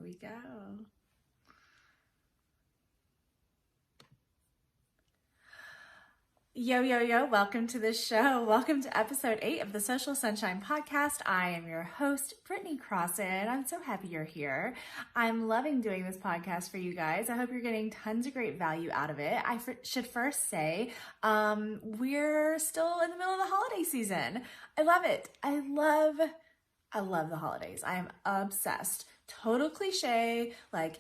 we go. Yo, yo, yo, welcome to the show. Welcome to episode 8 of the Social Sunshine Podcast. I am your host, Brittany Crossan. I'm so happy you're here. I'm loving doing this podcast for you guys. I hope you're getting tons of great value out of it. I should first say, we're still in the middle of the holiday season. I love it. I love the holidays. I am obsessed. Total cliche, like,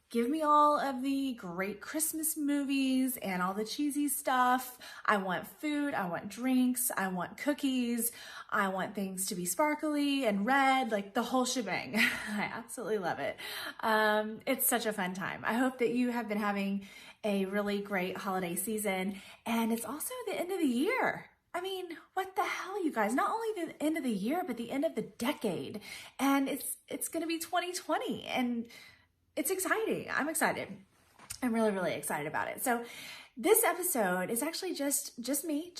give me all of the great Christmas movies and all the cheesy stuff. I want food, I want drinks, I want cookies, I want things to be sparkly and red, like the whole shebang. I absolutely love it. It's such a fun time. I hope that you have been having a really great holiday season, and it's also the end of the year. I mean, what the hell, you guys? Not only the end of the year, but the end of the decade. And it's going to be 2020, and it's exciting. I'm excited. I'm really, really excited about it. So this episode is actually just me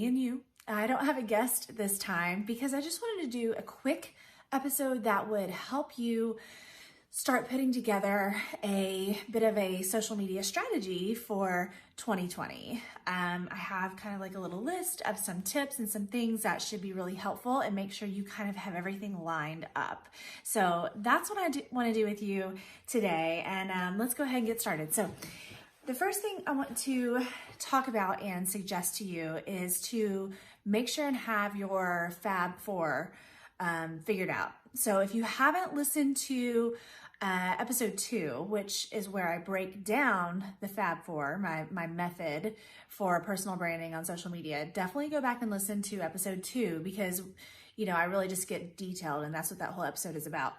and you. I don't have a guest this time because I just wanted to do a quick episode that would help you start putting together a bit of a social media strategy for 2020. I have kind of like a little list of some tips and some things that should be really helpful and make sure you kind of have everything lined up. So that's what I want to do with you today. And let's go ahead and get started. So the first thing I want to talk about and suggest to you is to make sure and have your Fab Four figured out. So if you haven't listened to episode 2, which is where I break down the Fab Four, my method for personal branding on social media, definitely go back and listen to episode 2 because, you know, I really just get detailed, and that's what that whole episode is about.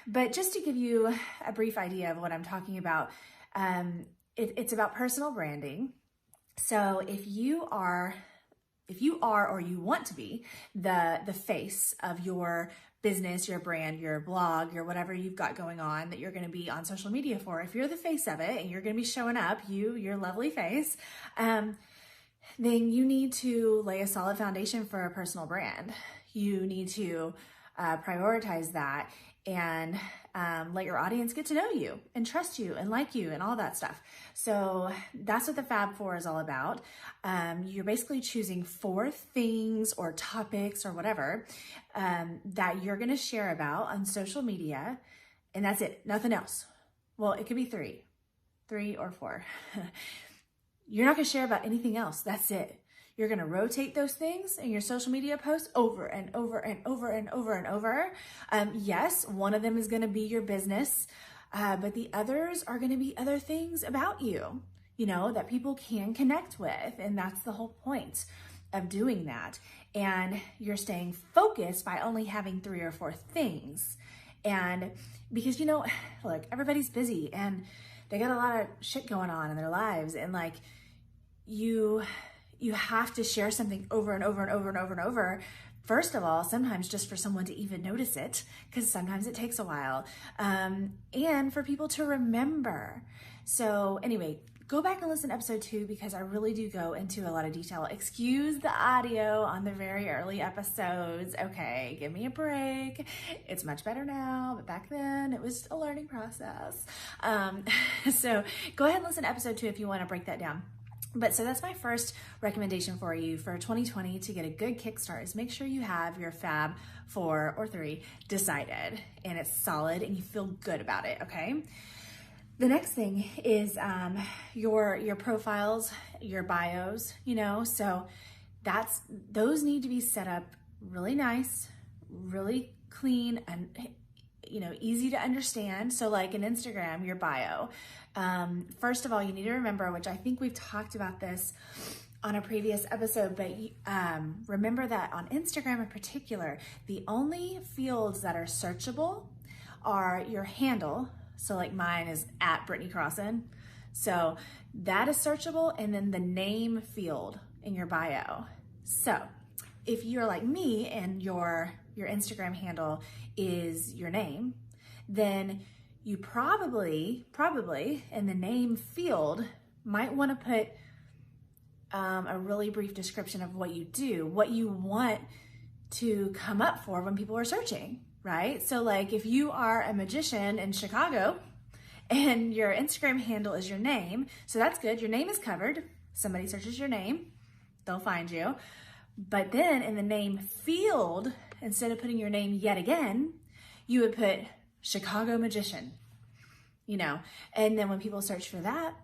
But just to give you a brief idea of what I'm talking about, it's about personal branding. So if you are or you want to be the face of your business, your brand, your blog, your whatever you've got going on that you're going to be on social media for, if you're the face of it and you're going to be showing up, your lovely face, then you need to lay a solid foundation for a personal brand. You need to prioritize that and let your audience get to know you and trust you and like you and all that stuff. So that's what the Fab Four is all about. You're basically choosing 4 things or topics or whatever that you're going to share about on social media, and that's it, nothing else. Well, it could be 3 or 4. You're not going to share about anything else. That's it. You're going to rotate those things in your social media posts over and over and over and over and over. Yes, one of them is going to be your business, but the others are going to be other things about you, you know, that people can connect with. And that's the whole point of doing that. And you're staying focused by only having 3 or 4 things. And because, you know, look, everybody's busy and they got a lot of shit going on in their lives. And like you have to share something over and over and over and over and over. First of all, sometimes just for someone to even notice it, because sometimes it takes a while, and for people to remember. So anyway, go back and listen to episode 2 because I really do go into a lot of detail. Excuse the audio on the very early episodes. Okay, give me a break. It's much better now, but back then it was a learning process. So go ahead and listen to episode 2 if you want to break that down. But so that's my first recommendation for you for 2020 to get a good kickstart is make sure you have your Fab 4 or 3 decided and it's solid and you feel good about it, okay? The next thing is your profiles, your bios, you know, so those need to be set up really nice, really clean, and you know, easy to understand. So like in Instagram, your bio. First of all, you need to remember, which I think we've talked about this on a previous episode, but remember that on Instagram in particular, the only fields that are searchable are your handle. So like mine is at Brittany Crossan. So that is searchable, and then the name field in your bio. So if you're like me and your Instagram handle is your name, then you probably in the name field might want to put a really brief description of what you do, what you want to come up for when people are searching. right? So like if you are a magician in Chicago and your Instagram handle is your name, so that's good. Your name is covered. Somebody searches your name, they'll find you. But then in the name field, instead of putting your name yet again, you would put Chicago magician, you know, and then when people search for that,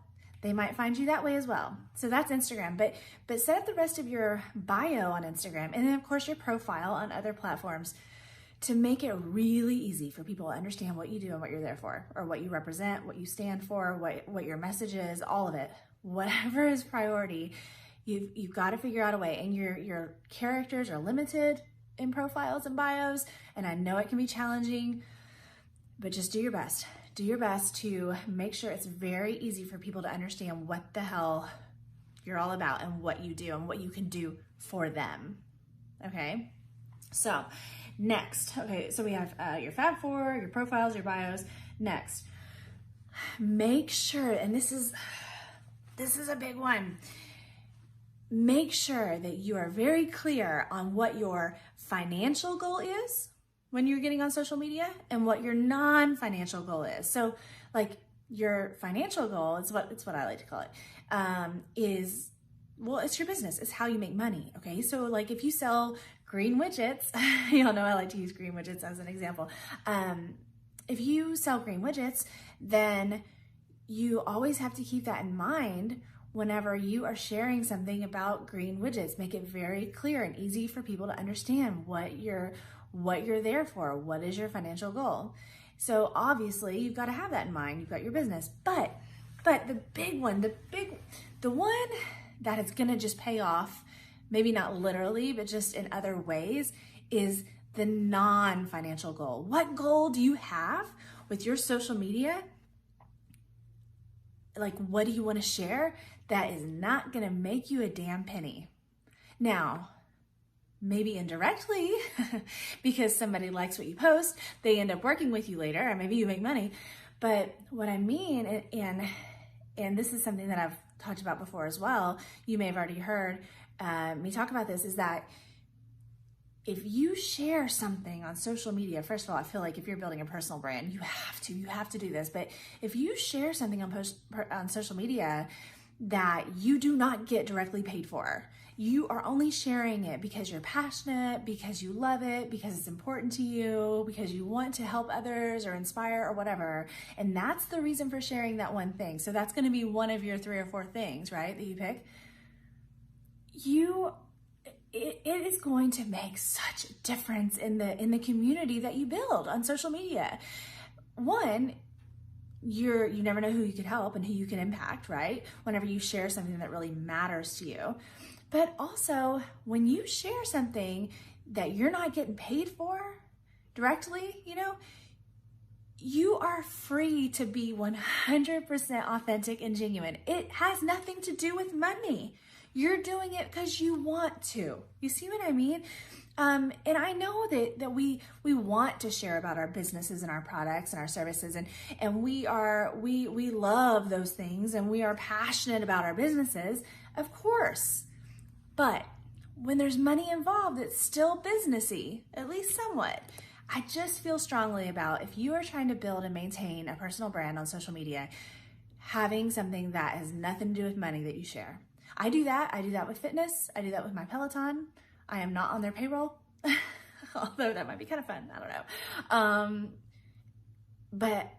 they might find you that way as well. So that's Instagram, but set up the rest of your bio on Instagram, and then of course your profile on other platforms to make it really easy for people to understand what you do and what you're there for, or what you represent, what you stand for, what your message is, all of it. Whatever is priority, you've got to figure out a way. And your characters are limited in profiles and bios, and I know it can be challenging, but just do your best. Do your best to make sure it's very easy for people to understand what the hell you're all about and what you do and what you can do for them. Okay? So next, okay, so we have your Fab Four, your profiles, your bios. Next, make sure, and this is a big one, make sure that you are very clear on what your financial goal is when you're getting on social media and what your non-financial goal is. So like your financial goal, it's what I like to call it, is, well, it's your business. It's how you make money, okay? So like if you sell green widgets, y'all know I like to use green widgets as an example. If you sell green widgets, then you always have to keep that in mind whenever you are sharing something about green widgets. Make it very clear and easy for people to understand what you're there for. What is your financial goal? So obviously you've got to have that in mind. You've got your business, but the big one, the one that is going to just pay off, maybe not literally, but just in other ways, is the non-financial goal. What goal do you have with your social media? Like, what do you want to share that is not going to make you a damn penny? Now, maybe indirectly, because somebody likes what you post, they end up working with you later, or maybe you make money. But what I mean, and this is something that I've talked about before as well, you may have already heard me talk about this, is that if you share something on social media, first of all, I feel like if you're building a personal brand, you have to do this. But if you share something on social media that you do not get directly paid for, you are only sharing it because you're passionate, because you love it, because it's important to you, because you want to help others or inspire or whatever. And that's the reason for sharing that one thing. So that's going to be one of your 3 or 4 things, right, that you pick. It is going to make such a difference in the community that you build on social media. One, you never know who you could help and who you can impact, right? Whenever you share something that really matters to you. But also, when you share something that you're not getting paid for directly, you are free to be 100% authentic and genuine. It has nothing to do with money. You're doing it because you want to. You see what I mean? And I know that we want to share about our businesses and our products and our services, and we love those things, and we are passionate about our businesses, of course. But when there's money involved, it's still businessy, at least somewhat. I just feel strongly about, if you are trying to build and maintain a personal brand on social media, having something that has nothing to do with money that you share. I do that with fitness. I do that with my Peloton. I am not on their payroll, although that might be kind of fun. I don't know. But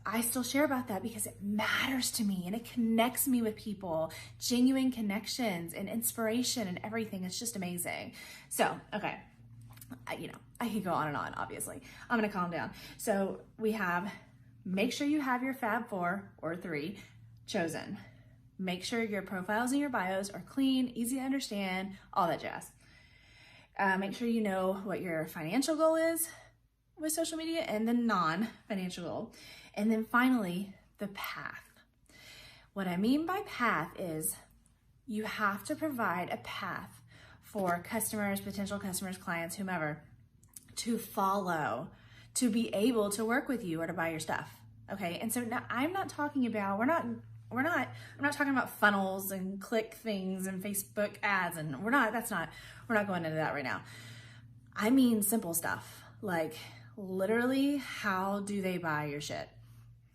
I still share about that because it matters to me and it connects me with people, genuine connections and inspiration and everything. It's just amazing. So, okay. I could go on and on, obviously. I'm going to calm down. So we have, make sure you have your Fab 4 or 3 chosen. Make sure your profiles and your bios are clean, easy to understand, all that jazz. Make sure you know what your financial goal is with social media and the non-financial goal. And then finally, the path. What I mean by path is you have to provide a path for customers, potential customers, clients, whomever, to follow, to be able to work with you or to buy your stuff. Okay, and so now I'm not talking about, I'm not talking about funnels and click things and Facebook ads, and we're not going into that right now. I mean simple stuff like literally, how do they buy your shit?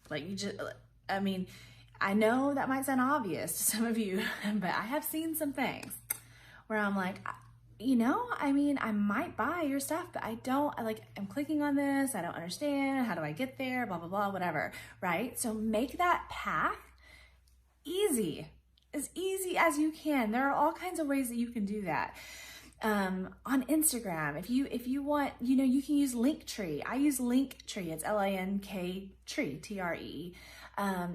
Like, I mean, I know that might sound obvious to some of you, but I have seen some things where I'm like, I mean, I might buy your stuff, but I'm clicking on this, I don't understand, how do I get there, blah, blah, blah, whatever, right? So make that path easy, as easy as you can. There are all kinds of ways that you can do that. On Instagram, if you want, you can use Linktree. I use Linktree. It's Link tree, TRE.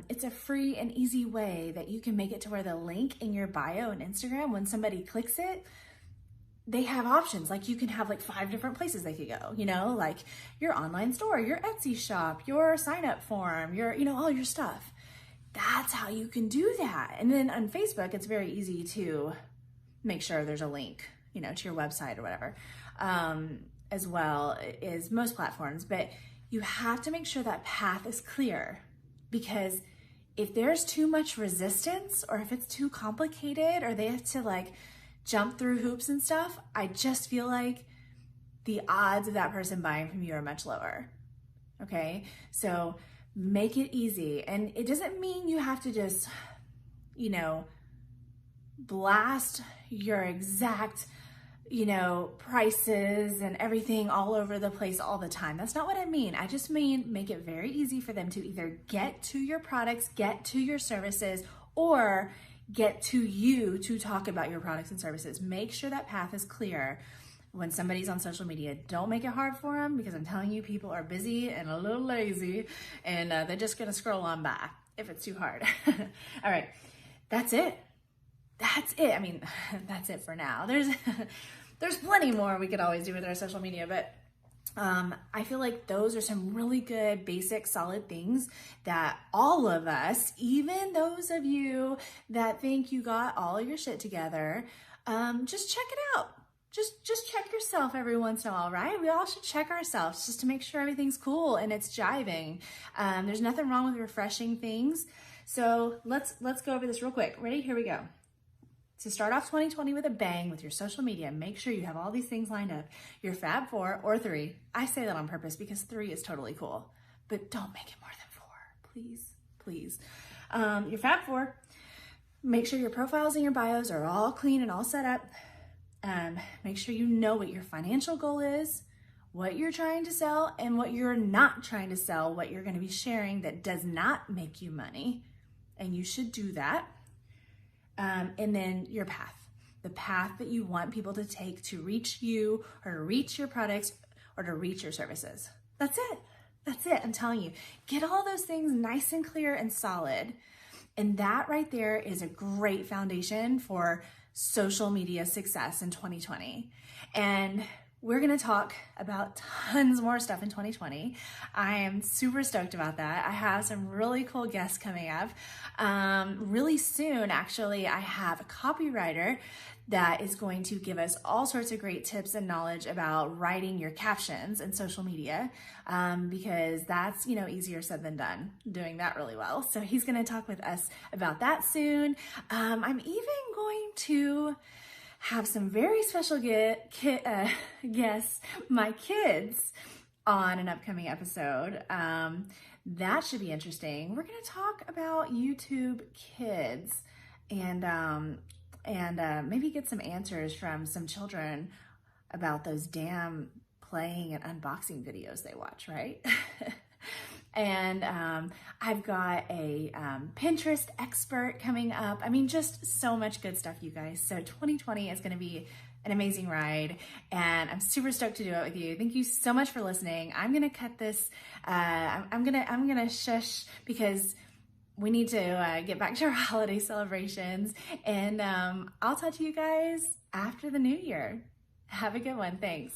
It's a free and easy way that you can make it to where the link in your bio on Instagram, when somebody clicks it, they have options. Like, you can have like 5 different places they could go, like your online store, your Etsy shop, your sign up form, your, all your stuff. That's how you can do that. And then on Facebook, it's very easy to make sure there's a link, to your website or whatever, as well as most platforms. But you have to make sure that path is clear, because if there's too much resistance, or if it's too complicated, or they have to like jump through hoops and stuff, I just feel like the odds of that person buying from you are much lower. Okay, so make it easy. And it doesn't mean you have to just, blast your exact, prices and everything all over the place all the time. That's not what I mean. I just mean make it very easy for them to either get to your products, get to your services, or get to you to talk about your products and services. Make sure that path is clear when somebody's on social media. Don't make it hard for them, because I'm telling you, people are busy and a little lazy, and they're just gonna scroll on by if it's too hard. All right, that's it. I mean, that's it for now. There's plenty more we could always do with our social media, but I feel like those are some really good, basic, solid things that all of us, even those of you that think you got all your shit together, just check it out. Just check yourself every once in a while, right? We all should check ourselves just to make sure everything's cool and it's jiving. There's nothing wrong with refreshing things. So let's go over this real quick. Ready? Here we go. To start off 2020 with a bang with your social media, make sure you have all these things lined up. Your Fab Four or 3. I say that on purpose because 3 is totally cool, but don't make it more than 4, please, please. Your Fab Four, make sure your profiles and your bios are all clean and all set up. Make sure you know what your financial goal is, what you're trying to sell, and what you're not trying to sell, what you're going to be sharing that does not make you money, and you should do that. And then your path, the path that you want people to take to reach you, or to reach your products, or to reach your services. That's it. That's it. I'm telling you, get all those things nice and clear and solid. And that right there is a great foundation for social media success in 2020. And we're going to talk about tons more stuff in 2020. I am super stoked about that. I have some really cool guests coming up. Really soon, actually, I have a copywriter that is going to give us all sorts of great tips and knowledge about writing your captions in social media, because that's, easier said than done, doing that really well. So he's going to talk with us about that soon. I'm even going to have some very special guests, my kids, on an upcoming episode. That should be interesting. We're going to talk about YouTube Kids and maybe get some answers from some children about those damn playing and unboxing videos they watch, right? And I've got a Pinterest expert coming up. I mean, just so much good stuff, you guys. So 2020 is going to be an amazing ride, and I'm super stoked to do it with you. Thank you so much for listening. I'm going to cut this. I'm gonna shush because we need to get back to our holiday celebrations, and I'll talk to you guys after the new year. Have a good one. Thanks.